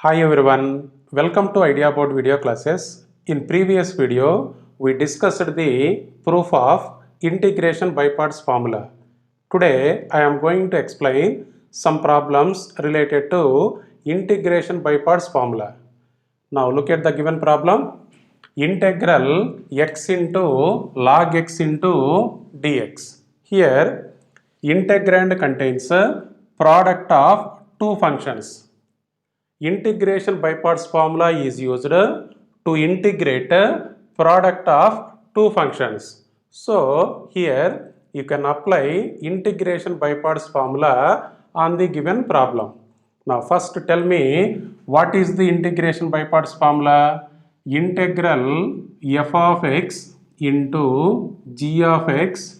Hi everyone, welcome to Idea Board video classes. In previous video, we discussed the proof of integration by parts formula. Today, I am going to explain some problems related to integration by parts formula. Now look at the given problem. Integral x into log x into dx. Here, integrand contains a product of two functions. Integration by parts formula is used to integrate a product of two functions. So here you can apply integration by parts formula on the given problem. Now first tell me what is the integration by parts formula? Integral f of x into g of x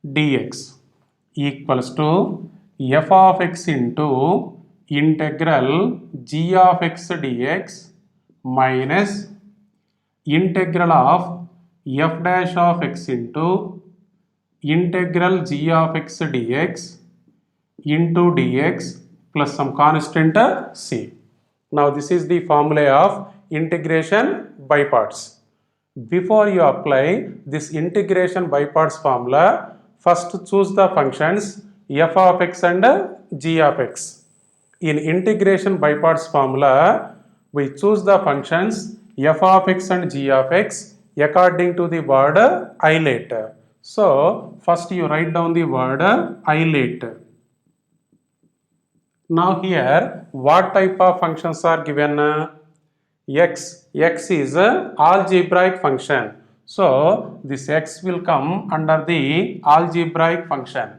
dx equals to f of x into integral g of x dx minus integral of f dash of x into integral g of x dx into dx plus some constant c. Now this is the formula of integration by parts. Before you apply this integration by parts formula, first choose the functions f of x and g of x. In integration by parts formula, we choose the functions f of x and g of x according to the word isolate. So, first you write down the word isolate. Now here, what type of functions are given? X is a algebraic function. So this x will come under the algebraic function.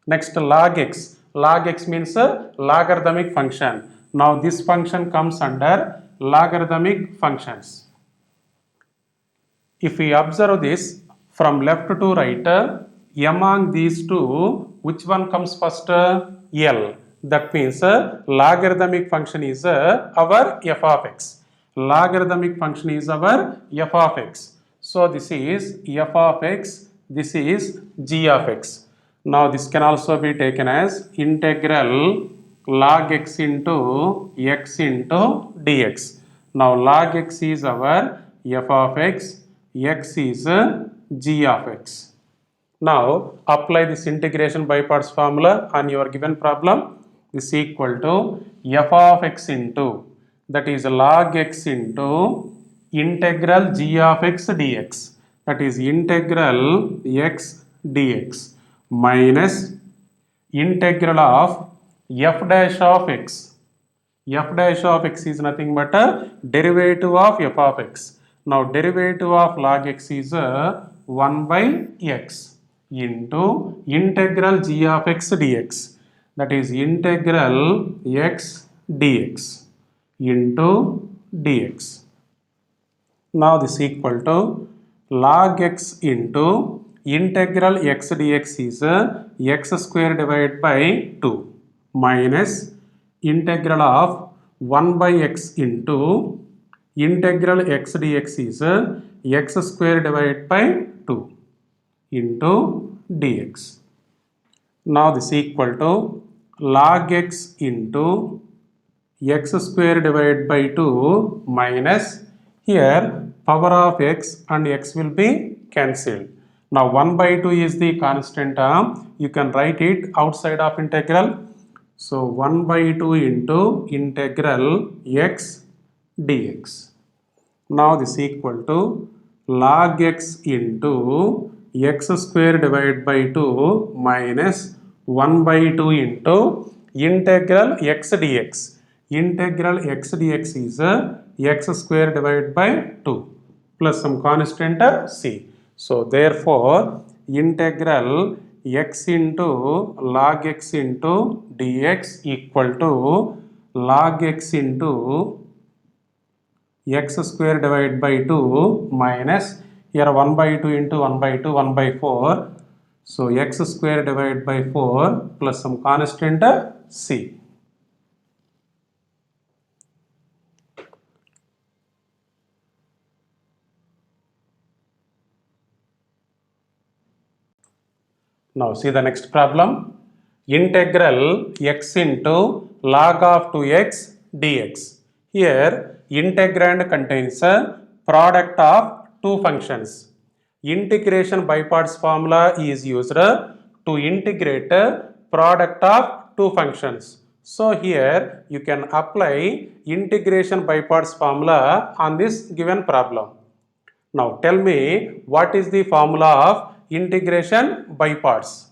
Next log x. Log x means a logarithmic function. Now this function comes under logarithmic functions. If we observe this from left to right, among these two, which one comes first? L. That means logarithmic function is our f of x. Logarithmic function is our f of x. So this is f of x, this is g of x. Now this can also be taken as integral log x into dx. Now log x is our f of x, x is g of x. Now apply this integration by parts formula on your given problem. This is equal to f of x into, that is log x into integral g of x dx, that is integral x dx minus integral of f dash of x. F dash of x is nothing but a derivative of f of x. Now derivative of log x is 1 by x into integral g of x dx, that is integral x dx into dx. Now this is equal to log x into integral x dx is x square divided by 2 minus integral of 1 by x into integral x dx is x square divided by 2 into dx. Now this is equal to log x into x square divided by 2 minus, here power of x and x will be cancelled. Now 1 by 2 is the constant term. You can write it outside of integral. So 1 by 2 into integral x dx. Now this is equal to log x into x square divided by 2 minus 1 by 2 into integral x dx. Integral x dx is x square divided by 2 plus some constant c. So therefore integral x into log x into dx equal to log x into x square divided by 2 minus, here 1 by 2 into 1 by 2, 1 by 4. So x square divided by 4 plus some constant c. Now see the next problem. Integral x into log of 2x dx. Here integrand contains a product of two functions. Integration by parts formula is used to integrate a product of two functions. So here you can apply integration by parts formula on this given problem. Now tell me, what is the formula of integration by parts?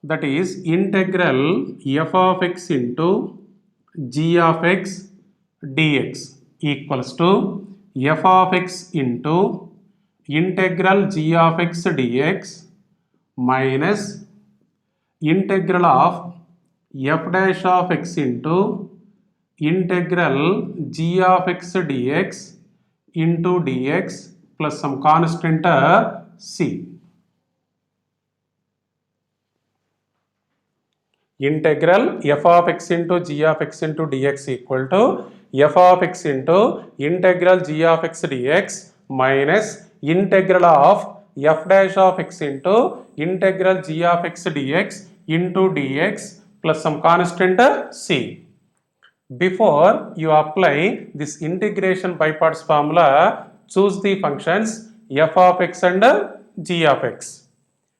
That is integral f of x into g of x dx equals to f of x into integral g of x dx minus integral of f dash of x into integral g of x dx into dx plus some constant c. Integral f of x into g of x into dx equal to f of x into integral g of x dx minus integral of f dash of x into integral g of x dx into dx plus some constant c. Before you apply this integration by parts formula, choose the functions f of x and g of x.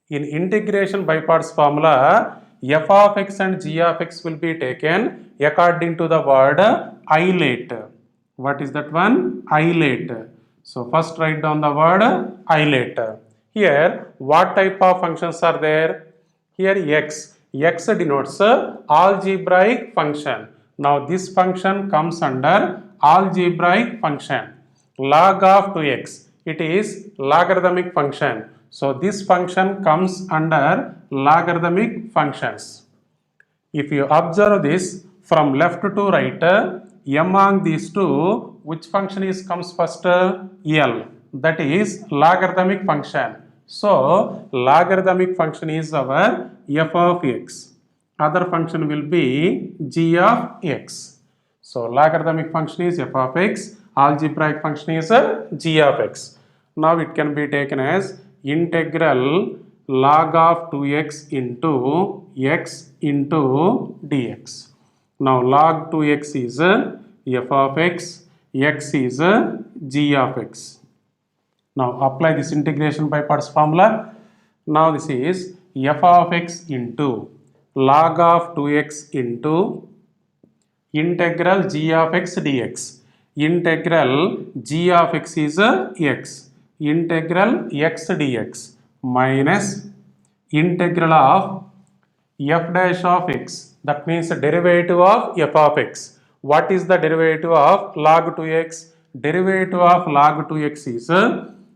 In integration by parts formula, f of x and g of x will be taken according to the word isolate. What is that one? Isolate. So first write down the word isolate. Here what type of functions are there? Here x. X denotes algebraic function. Now this function comes under algebraic function. Log of 2x. It is logarithmic function. So this function comes under logarithmic functions. If you observe this from left to right, among these two, which function comes first? L. That is logarithmic function. So logarithmic function is our f of x. Other function will be g of x. So logarithmic function is f of x. Algebraic function is g of x. Now it can be taken as integral log of 2x into x into dx. Now log 2x is f of x is g of x. Now apply this integration by parts formula. Now this is f of x into log of 2x into integral g of x dx. Integral g of x is x. Integral x dx minus integral of f dash of x. That means the derivative of f of x. What is the derivative of log 2x? Derivative of log 2x is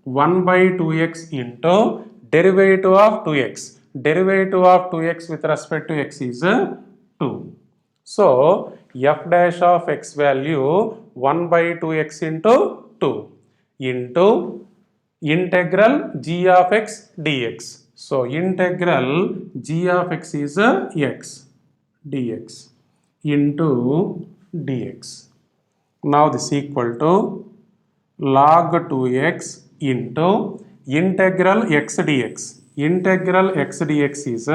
1 by 2x into derivative of 2x. Derivative of 2x with respect to x is 2. So f dash of x value 1 by 2x into 2 into integral g of x dx. So integral g of x is x dx into dx. Now this equal to log 2x into integral x dx. Integral x dx is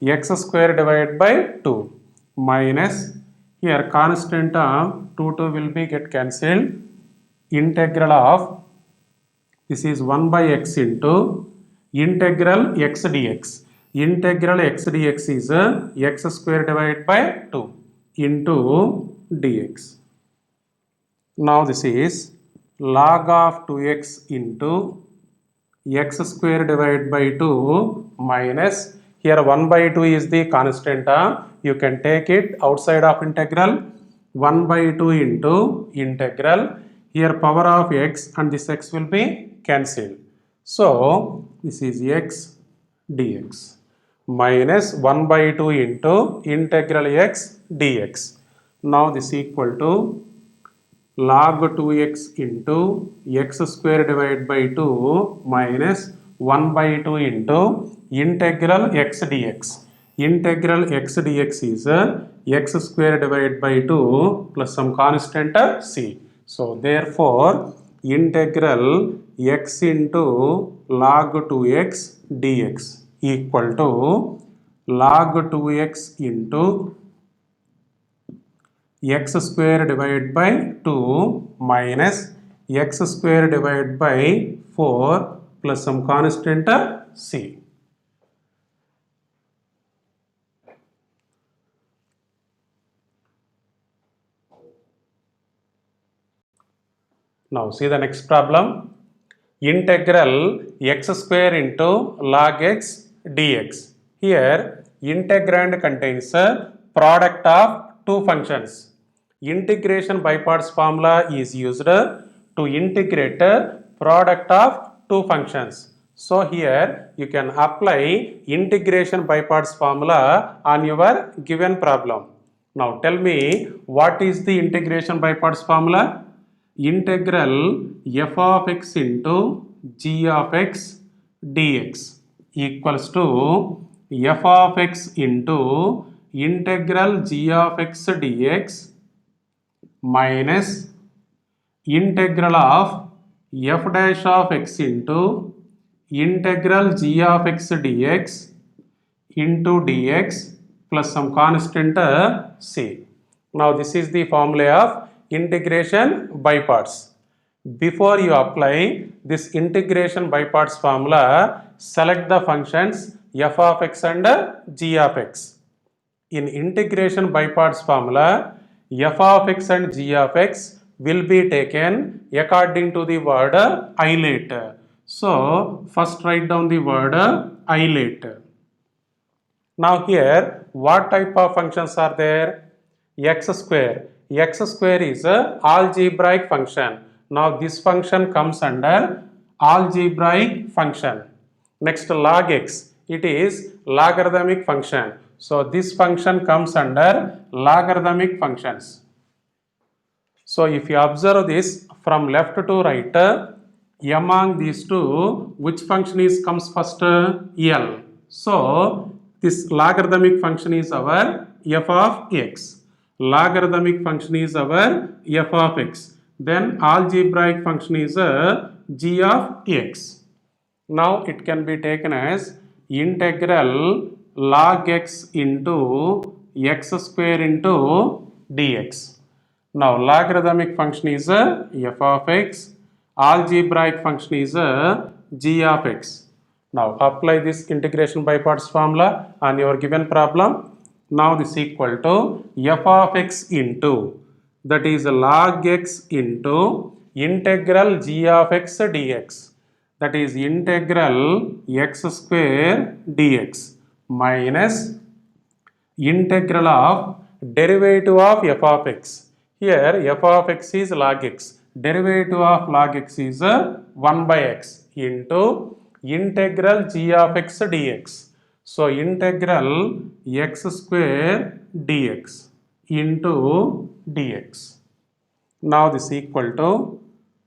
x square divided by 2 minus here constant 2 will be get cancelled. Integral of this is 1 by x into integral x dx. Integral x dx is x square divided by 2 into dx. Now this is log of 2x into x square divided by 2 minus here 1 by 2 is the constant. You can take it outside of integral. 1 by 2 into integral. Here power of x and this x will be cancelled. So this is x dx minus 1 by 2 into integral x dx. Now this equal to log 2x into x square divided by 2 minus 1 by 2 into integral x dx. Integral x dx is x square divided by 2 plus some constant c. So therefore integral x into log 2x dx equal to log 2x into x square divided by 2 minus x square divided by 4 plus some constant c. Now see the next problem. Integral x square into log x dx. Here integrand contains a product of two functions. Integration by parts formula is used to integrate a product of two functions. So here you can apply integration by parts formula on your given problem. Now tell me, what is the integration by parts formula? Integral f of x into g of x dx equals to f of x into integral g of x dx minus integral of f dash of x into integral g of x dx into dx plus some constant c. Now this is the formula of integration by parts. Before you apply this integration by parts formula, select the functions f of x and g of x. In integration by parts formula, f of x and g of x will be taken according to the word isolate. So first write down the word isolate. Now here, what type of functions are there? X square. X square is a algebraic function. Now this function comes under algebraic function. Next, log x. It is logarithmic function. So this function comes under logarithmic functions. So if you observe this from left to right, among these two, which function is comes first? L. So this logarithmic function is our f of x. Logarithmic function is our f of x. Then algebraic function is g of x. Now it can be taken as integral log x into x square into dx. Now logarithmic function is f of x, algebraic function is g of x. Now apply this integration by parts formula on your given problem. Now this is equal to f of x into, that is log x into integral g of x dx, that is integral x square dx minus integral of derivative of f of x. Here f of x is log x. Derivative of log x is 1 by x into integral g of x dx. So integral x square dx into dx. Now this is equal to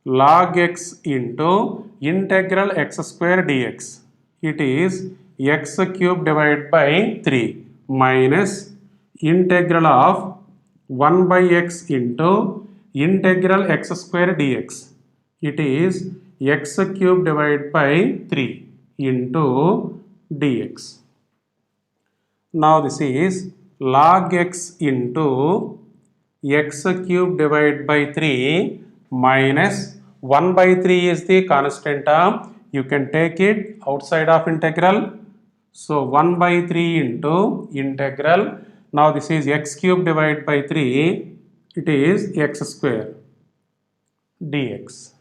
log x into integral x square dx. It is x cube divided by 3 minus integral of 1 by x into integral x square dx. It is x cube divided by 3 into dx. Now this is log x into x cube divided by 3 minus 1 by 3 is the constant term. You can take it outside of integral. So 1 by 3 into integral. Now this is x cube divided by 3. It is x square dx.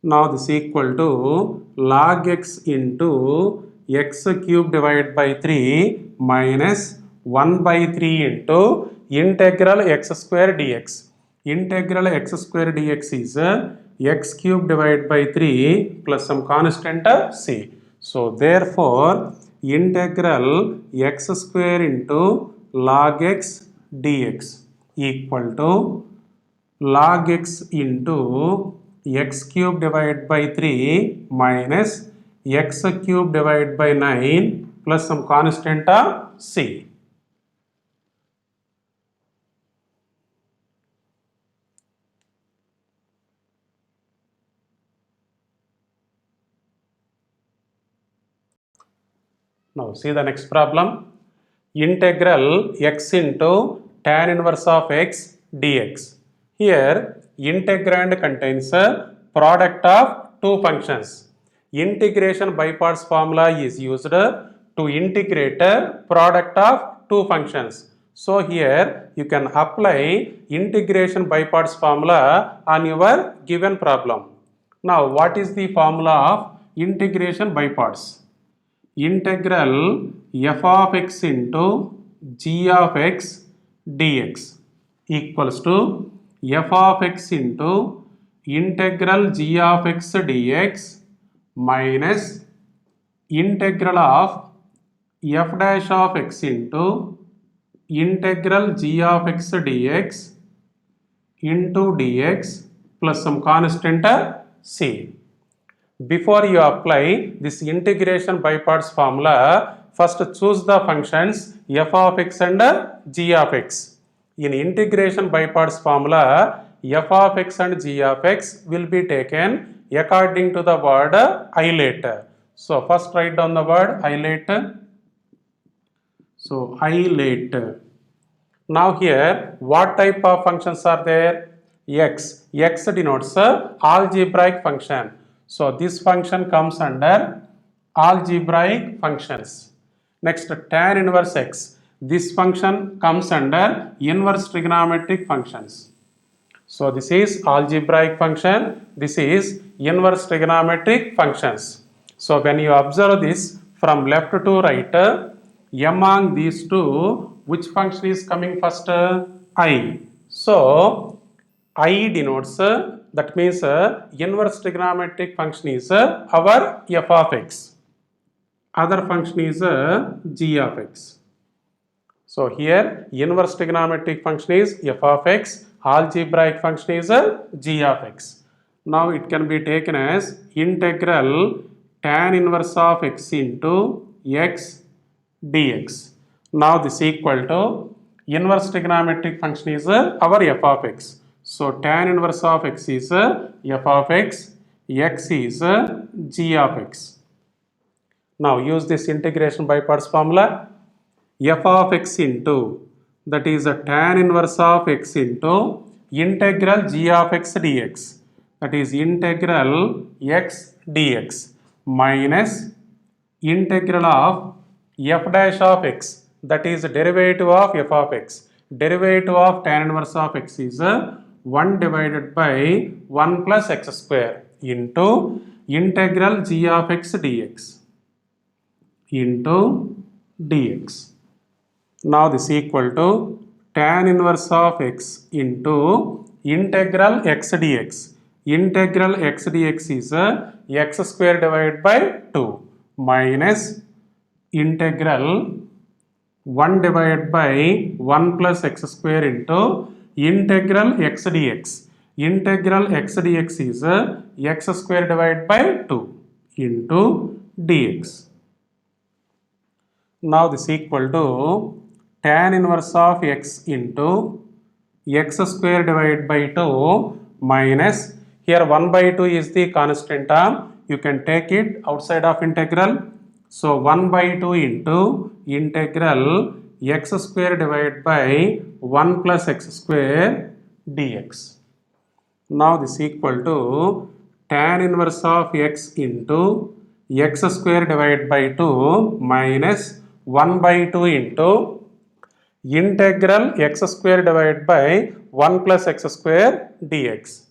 Now this is equal to log x into x cube divided by 3 minus 1 by 3 into integral x square dx. Integral x square dx is x cube divided by 3 plus some constant c. So therefore integral x square into log x dx equal to log x into x cube divided by 3 minus x cube divided by 9 plus some constant of c. Now see the next problem. Integral x into tan inverse of x dx. Here integrand contains a product of two functions. Integration by parts formula is used to integrate a product of two functions. So here you can apply integration by parts formula on your given problem. Now what is the formula of integration by parts? Integral f of x into g of x dx equals to f of x into integral g of x dx minus integral of f dash of x into integral g of x dx into dx plus some constant c. Before you apply this integration by parts formula, first choose the functions f of x and g of x. In integration by parts formula, f of x and g of x will be taken according to the word isolate. So first write down the word isolate. So isolate. Now here, what type of functions are there? X. X denotes a algebraic function. So this function comes under algebraic functions. Next, tan inverse x. This function comes under inverse trigonometric functions. So this is algebraic function. This is inverse trigonometric functions. So when you observe this from left to right, among these two, which function is coming first? I. So I denotes that means inverse trigonometric function is our f of x. Other function is g of x. So here inverse trigonometric function is f of x, algebraic function is g of x. Now it can be taken as integral tan inverse of x into x dx. Now this equal to inverse trigonometric function is our f of x. So tan inverse of x is f of x is g of x. Now use this integration by parts formula. F of x into, that is a tan inverse of x into integral g of x dx, that is integral x dx minus integral of f dash of x, that is derivative of f of x. Derivative of tan inverse of x is 1 divided by 1 plus x square into integral g of x dx into dx. Now this equal to tan inverse of x into integral x dx. Integral x dx is x square divided by 2 minus integral 1 divided by 1 plus x square into integral x dx. Integral x dx is x square divided by 2 into dx. Now this equal to tan inverse of x into x square divided by 2 minus, here 1 by 2 is the constant term, you can take it outside of integral. So 1 by 2 into integral x square divided by 1 plus x square dx. Now this equal to tan inverse of x into x square divided by 2 minus 1 by 2 into integral x square divided by 1 plus x square dx.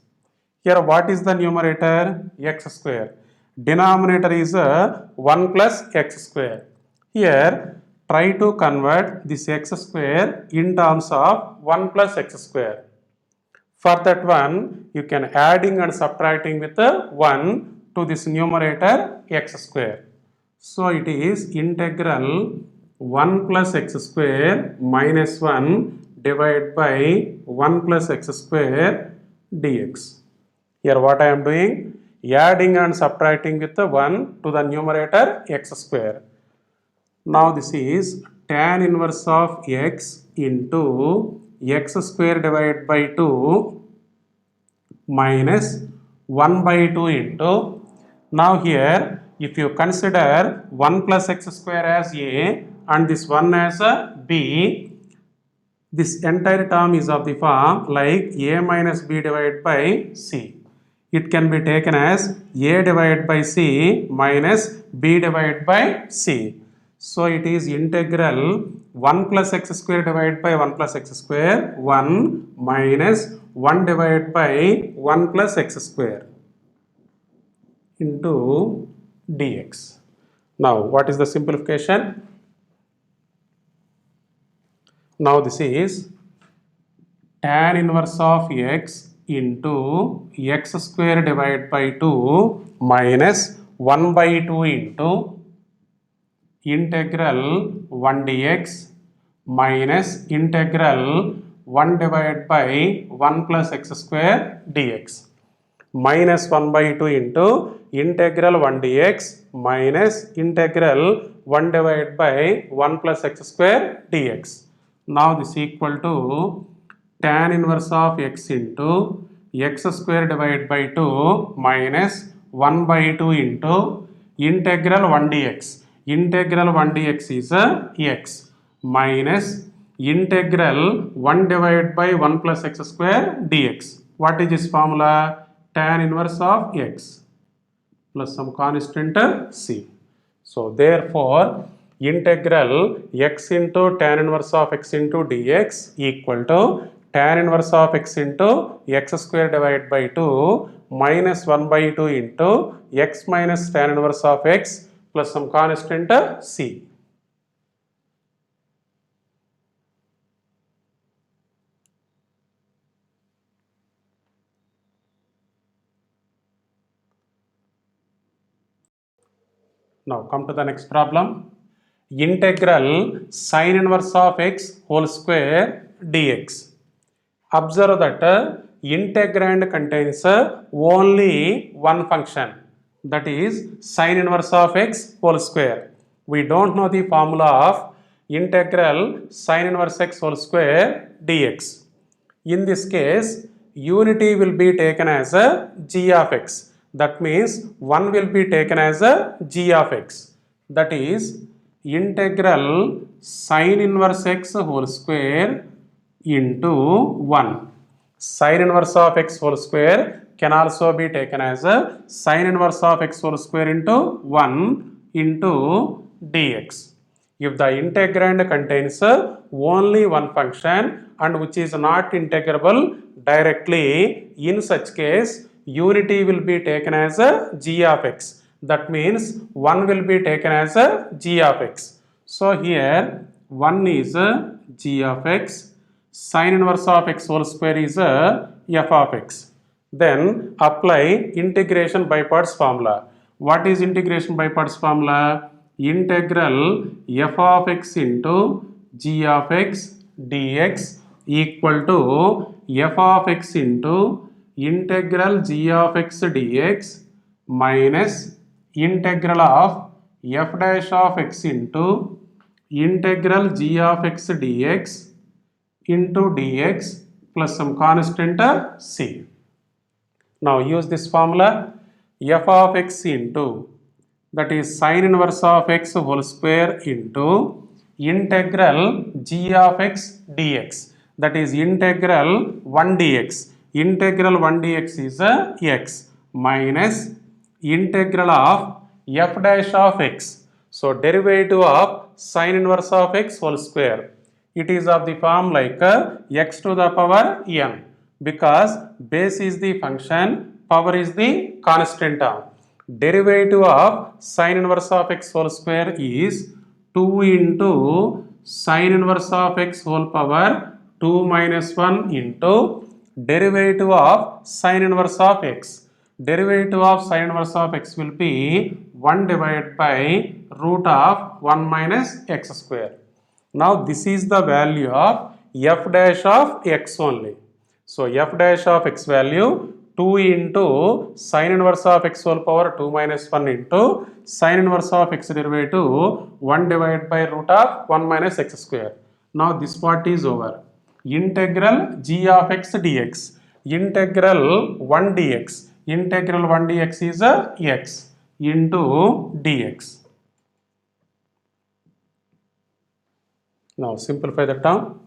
Here what is the numerator? X square. Denominator is 1 plus x square. Here try to convert this x square in terms of 1 plus x square. For that one, you can adding and subtracting with 1 to this numerator x square. So it is integral 1 plus x square minus 1 divided by 1 plus x square dx. Here what I am doing? Adding and subtracting with 1 to the numerator x square. Now this is tan inverse of x into x square divided by 2 minus 1 by 2 into, now here if you consider 1 plus x square as a and this 1 as a b, This entire term is of the form like a minus b divided by c. It can be taken as a divided by c minus b divided by c. So it is integral 1 plus x square divided by 1 plus x square 1 minus 1 divided by 1 plus x square into dx. Now what is the simplification? Now this is tan inverse of x into x square divided by 2 minus 1 by 2 into integral 1 dx minus integral 1 divided by 1 plus x square dx minus 1 by 2 into integral 1 dx minus integral 1 divided by 1 plus x square dx. Now this is equal to tan inverse of x into x square divided by 2 minus 1 by 2 into integral 1 dx. Integral 1 dx is x minus integral 1 divided by 1 plus x square dx. What is this formula? Tan inverse of x plus some constant c. So therefore integral x into tan inverse of x into dx equal to tan inverse of x into x square divided by 2 minus 1 by 2 into x minus tan inverse of x plus some constant c. Now come to the next problem. Integral sin inverse of x whole square dx. Observe that integrand contains only one function, that is sin inverse of x whole square. We don't know the formula of integral sin inverse x whole square dx. In this case, unity will be taken as a g of x. That means 1 will be taken as a g of x. That is integral sin inverse x whole square into 1. Sin inverse of x whole square can also be taken as a sin inverse of x whole square into 1 into dx. If the integrand contains only one function and which is not integrable directly, in such case unity will be taken as a g of x. That means 1 will be taken as a g of x. So here 1 is a g of x, sin inverse of x whole square is a f of x. Then apply integration by parts formula. What is integration by parts formula? Integral f of x into g of x dx equal to f of x into integral g of x dx minus integral of f dash of x into integral g of x dx into dx plus some constant c. Now use this formula f of x into, that is sin inverse of x whole square into integral g of x dx, that is integral 1 dx. Integral 1 dx is x minus integral of f dash of x. So derivative of sin inverse of x whole square. It is of the form like x to the power n, because base is the function, power is the constant term. Derivative of sin inverse of x whole square is 2 into sin inverse of x whole power 2 minus 1 into derivative of sin inverse of x. Derivative of sin inverse of x will be 1 divided by root of 1 minus x square. Now this is the value of f dash of x only. So f dash of x value 2 into sin inverse of x whole power 2 minus 1 into sin inverse of x derivative 1 divided by root of 1 minus x square. Now this part is over. Integral g of x dx. Integral 1 dx. Integral 1 dx is x into dx. Now simplify the term.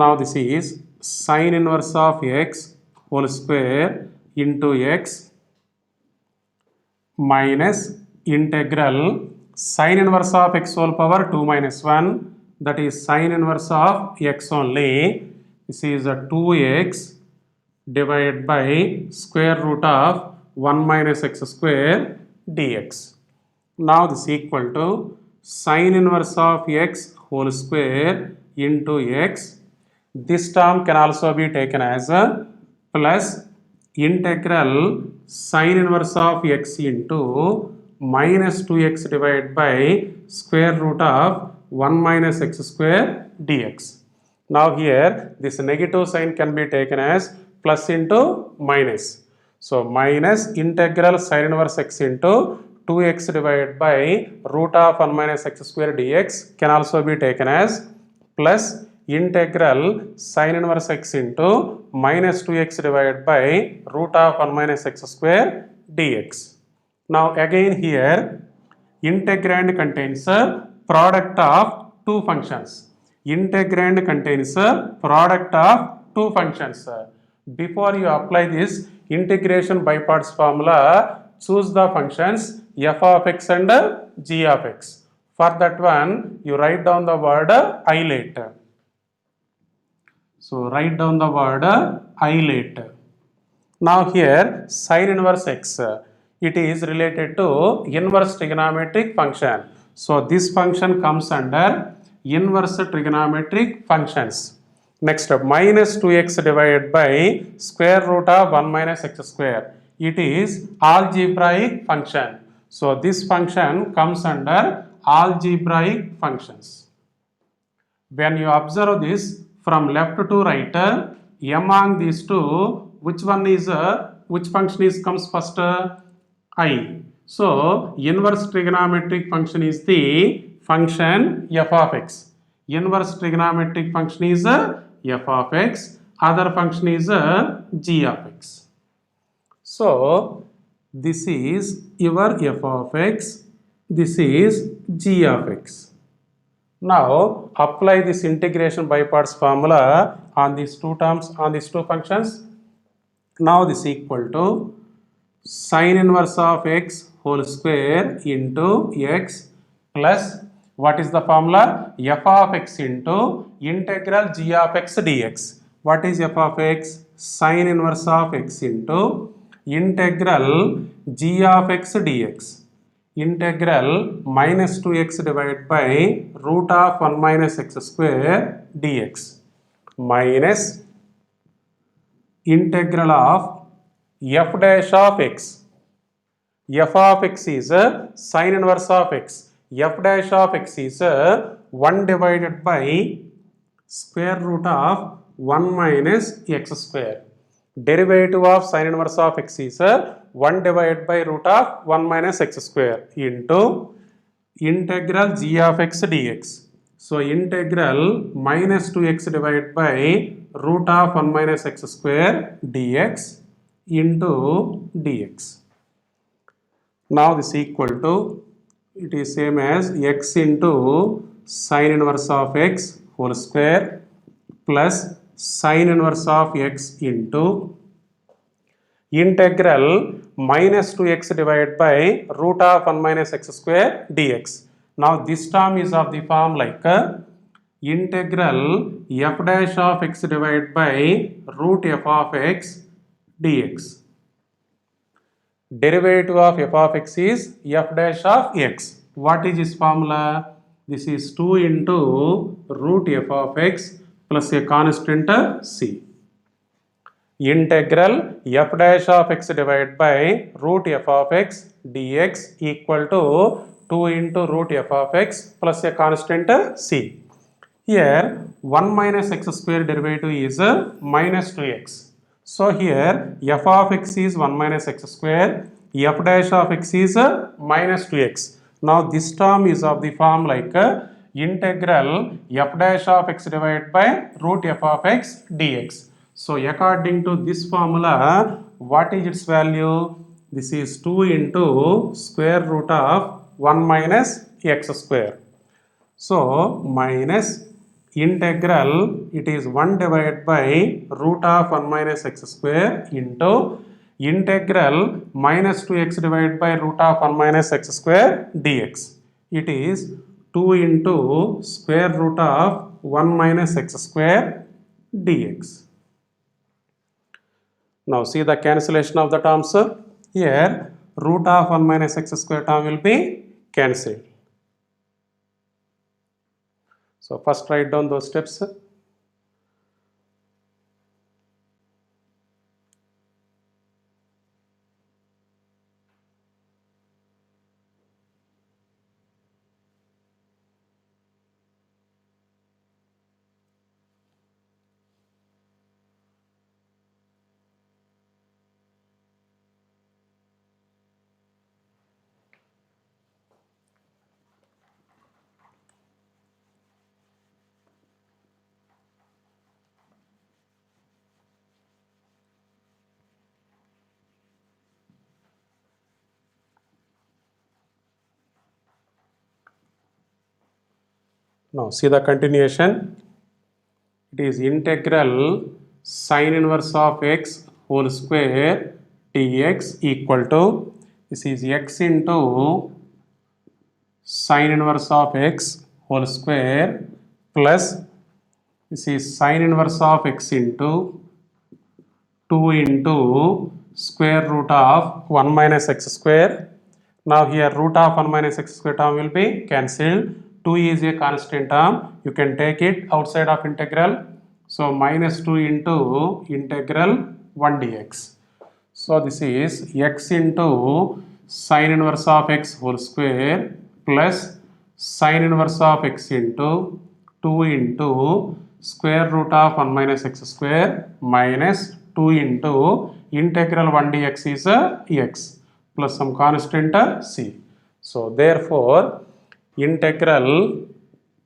Now this is sin inverse of x whole square into x minus integral sin inverse of x whole power 2 minus 1, that is sin inverse of x only. This is a 2x divided by square root of 1 minus x square dx. Now this is equal to sin inverse of x whole square into x. This term can also be taken as a plus integral sin inverse of x into minus 2x divided by square root of 1 minus x square dx. Now here this negative sign can be taken as plus into minus. So minus integral sin inverse x into 2x divided by root of 1 minus x square dx can also be taken as plus integral sin inverse x into minus 2x divided by root of 1 minus x square dx. Now again here integrand contains a product of two functions. Integrand contains a product of two functions. Before you apply this integration by parts formula, choose the functions f of x and g of x. For that one, you write down the word isolate. So write down the word isolate. Now here sin inverse x, it is related to inverse trigonometric function. So this function comes under inverse trigonometric functions. Next up, minus 2x divided by square root of 1 minus x square. It is algebraic function. So this function comes under algebraic functions. When you observe this from left to right, among these two, which function comes first? I. So inverse trigonometric function is the function f of x. Inverse trigonometric function is f of x. Other function is g of x. So this is your f of x. This is g of x. Now apply this integration by parts formula on these two terms, on these two functions. Now this is equal to sin inverse of x whole square into x plus what is the formula? F of x into integral g of x dx. What is f of x? Sin inverse of x into integral g of x dx. Integral minus 2x divided by root of 1 minus x square dx minus integral of f dash of x. F of x is sin inverse of x. F dash of x is 1 divided by square root of 1 minus x square. Derivative of sin inverse of x is 1 divided by root of 1 minus x square into integral g of x dx. So integral minus 2x divided by root of 1 minus x square dx into dx. Now this is equal to, it is same as x into sin inverse of x whole square plus sin inverse of x into integral minus 2x divided by root of 1 minus x square dx. Now this term is of the form like integral f dash of x divided by root f of x dx. Derivative of f of x is f dash of x. What is this formula? This is 2 into root f of x plus a constant c. Integral f dash of x divided by root f of x dx equal to 2 into root f of x plus a constant c. Here 1 minus x square derivative is minus 2x. So here f of x is 1 minus x square, f dash of x is minus 2x. Now this term is of the form like integral f dash of x divided by root f of x dx. So according to this formula, what is its value? This is 2 into square root of 1 minus x square. So minus integral, it is 1 divided by root of 1 minus x square into integral minus 2x divided by root of 1 minus x square dx. It is 2 into square root of 1 minus x square dx. Now see the cancellation of the terms. Here root of 1 minus x square term will be cancelled. So first write down those steps. Now see the continuation. It is integral sine inverse of x whole square dx equal to, this is x into sine inverse of x whole square plus, this is sine inverse of x into 2 into square root of 1 minus x square. Now here root of 1 minus x square term will be cancelled. 2 is a constant term. You can take it outside of integral. So minus 2 into integral 1 dx. So this is x into sine inverse of x whole square plus sine inverse of x into 2 into square root of 1 minus x square minus 2 into integral 1 dx is x plus some constant c. So therefore integral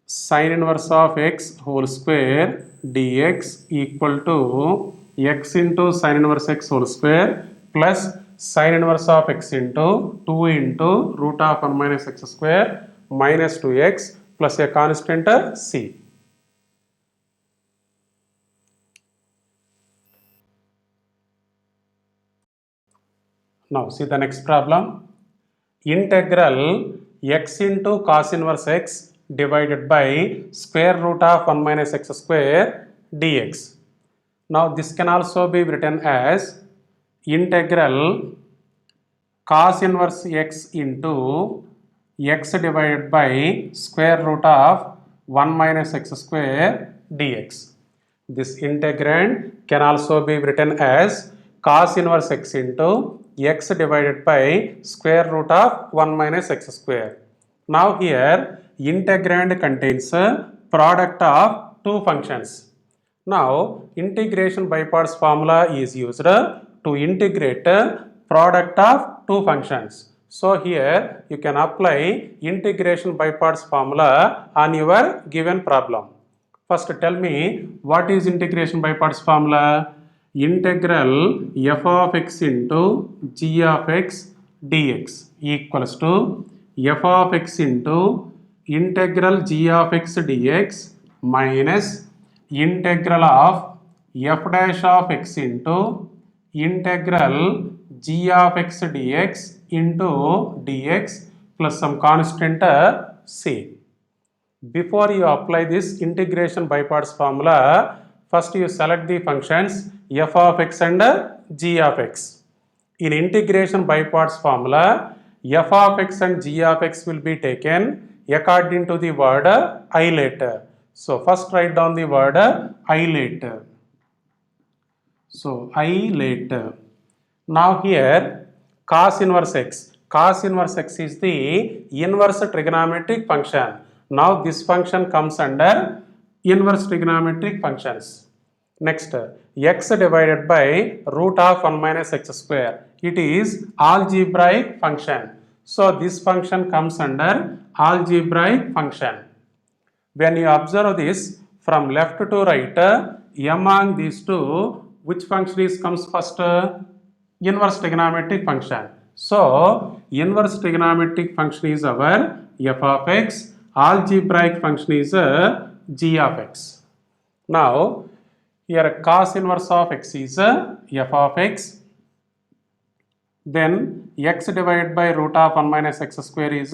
sine inverse of x whole square dx equal to x into sine inverse x whole square plus sine inverse of x into 2 into root of 1 minus x square minus 2x plus a constant c. Now see the next problem. Integral x into cos inverse x divided by square root of 1 minus x square dx. Now this can also be written as integral cos inverse x into x divided by square root of 1 minus x square dx. This integrand can also be written as cos inverse x into x divided by square root of 1 minus x square. Now here integrand contains a product of two functions. Now integration by parts formula is used to integrate product of two functions. So here you can apply integration by parts formula on your given problem. First tell me what is integration by parts formula? Integral f of x into g of x dx equals to f of x into integral g of x dx minus integral of f dash of x into integral g of x dx into dx plus some constant c. Before you apply this integration by parts formula, first you select the functions f of x and g of x. In integration by parts formula, f of x and g of x will be taken according to the word isolate. So first write down the word isolate. So isolate. Now here cos inverse x. Cos inverse x is the inverse trigonometric function. Now this function comes under inverse trigonometric functions. Next, x divided by root of 1 minus x square. It is algebraic function. So this function comes under algebraic function. When you observe this from left to right, among these two, which function comes first? Inverse trigonometric function. So inverse trigonometric function is our f of x. Algebraic function is g of x. Now, here cos inverse of x is f of x. Then x divided by root of 1 minus x square is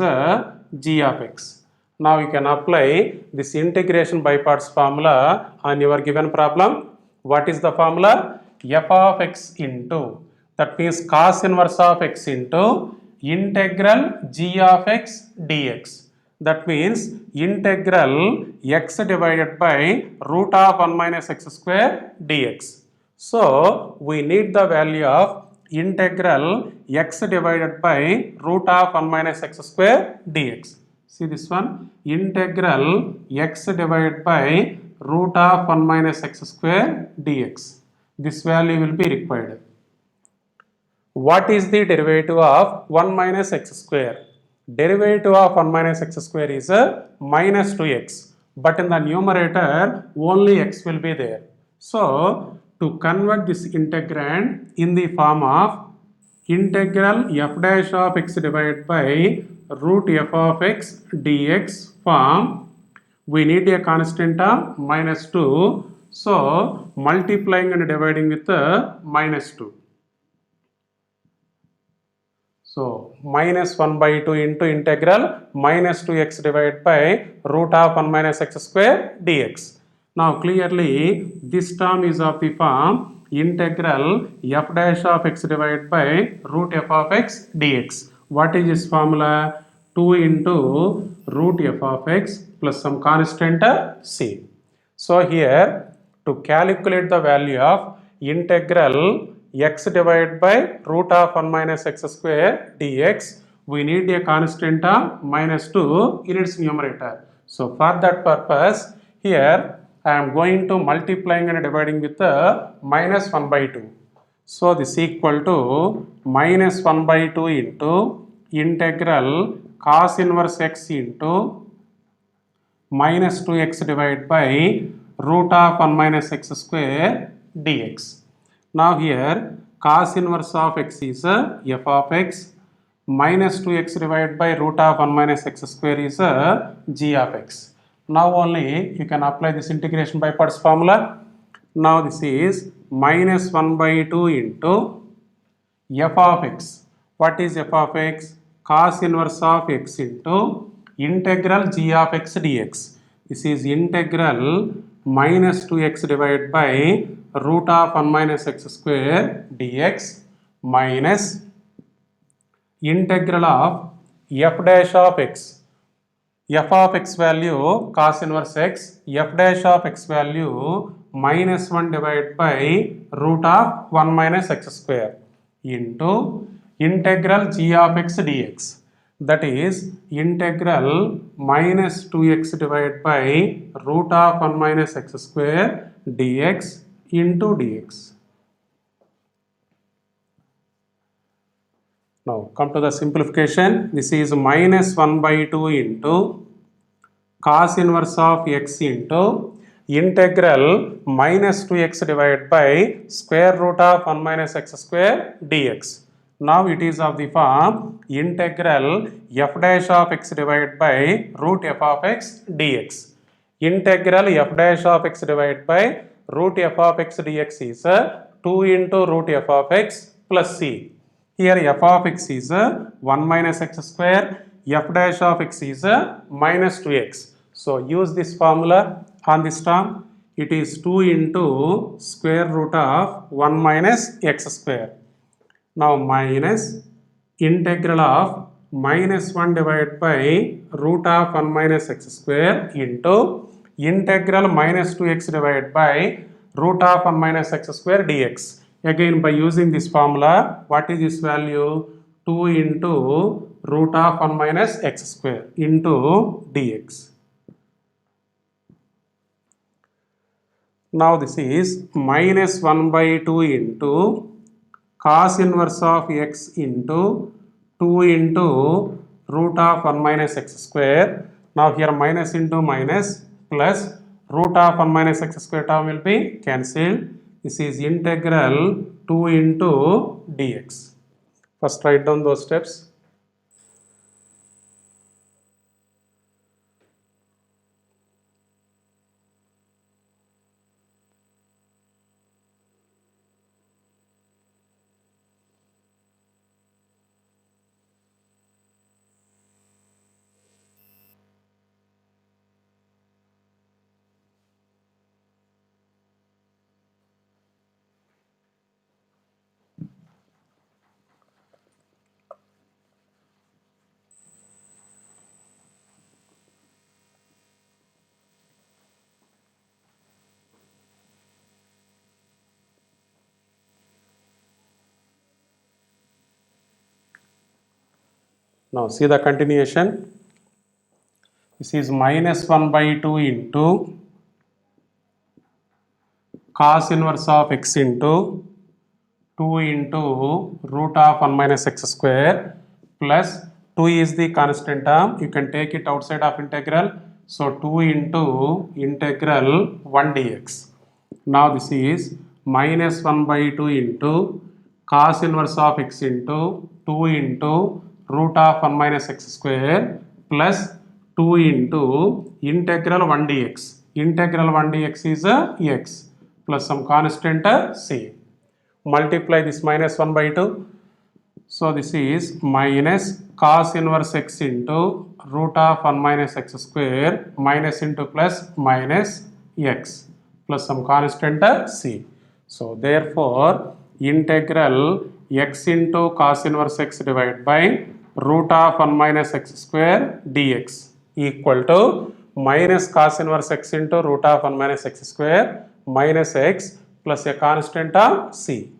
g of x. Now you can apply this integration by parts formula on your given problem. What is the formula? F of x into, that means cos inverse of x into integral g of x dx. That means integral x divided by root of 1 minus x square dx. So we need the value of integral x divided by root of 1 minus x square dx. See this one, integral x divided by root of 1 minus x square dx. This value will be required. What is the derivative of 1 minus x square? Derivative of 1 minus x square is minus 2x. But in the numerator, only x will be there. So, to convert this integrand in the form of integral f dash of x divided by root f of x dx form, we need a constant of minus 2. So, multiplying and dividing with minus 2. So, minus 1 by 2 into integral minus 2x divided by root of 1 minus x square dx. Now, clearly this term is of the form integral f dash of x divided by root f of x dx. What is this formula? 2 into root f of x plus some constant c. So, here to calculate the value of integral x divided by root of 1 minus x square dx, we need a constant of minus 2 in its numerator. So for that purpose, here I am going to multiplying and dividing with minus 1 by 2. So this is equal to minus 1 by 2 into integral cos inverse x into minus 2x divided by root of 1 minus x square dx. Now here cos inverse of x is f of x, minus 2x divided by root of 1 minus x square is g of x. Now only you can apply this integration by parts formula. Now this is minus 1 by 2 into f of x. What is f of x? Cos inverse of x into integral g of x dx. This is integral minus 2x divided by root of 1 minus x square dx minus integral of f dash of x. F of x value cos inverse x, f dash of x value minus 1 divided by root of 1 minus x square into integral g of x dx. That is integral minus 2x divided by root of 1 minus x square dx into dx. Now come to the simplification. This is minus 1 by 2 into cos inverse of x into integral minus 2x divided by square root of 1 minus x square dx. Now it is of the form integral f dash of x divided by root f of x dx. Integral f dash of x divided by root f of x dx is 2 into root f of x plus c. Here f of x is 1 minus x square, f dash of x is minus 2x. So use this formula on this term. It is 2 into square root of 1 minus x square. Now minus integral of minus 1 divided by root of 1 minus x square into integral minus 2x divided by root of 1 minus x square dx. Again by using this formula, what is this value? 2 into root of 1 minus x square into dx. Now this is minus 1 by 2 into cos inverse of x into 2 into root of 1 minus x square. Now here minus into minus plus root of 1 minus x square term will be cancelled. This is integral 2 into dx. First write down those steps. Now see the continuation. This is minus 1 by 2 into cos inverse of x into 2 into root of 1 minus x square plus 2 is the constant term. You can take it outside of integral. So 2 into integral 1 dx. Now this is minus 1 by 2 into cos inverse of x into 2 into root of 1 minus x square plus 2 into integral 1 dx. Integral 1 dx is x plus some constant c. Multiply this minus 1 by 2. So this is minus cos inverse x into root of 1 minus x square minus into plus minus x plus some constant c. So therefore integral x into cos inverse x divided by root of 1 minus x square dx equal to minus cos inverse x into root of 1 minus x square minus x plus a constant of c.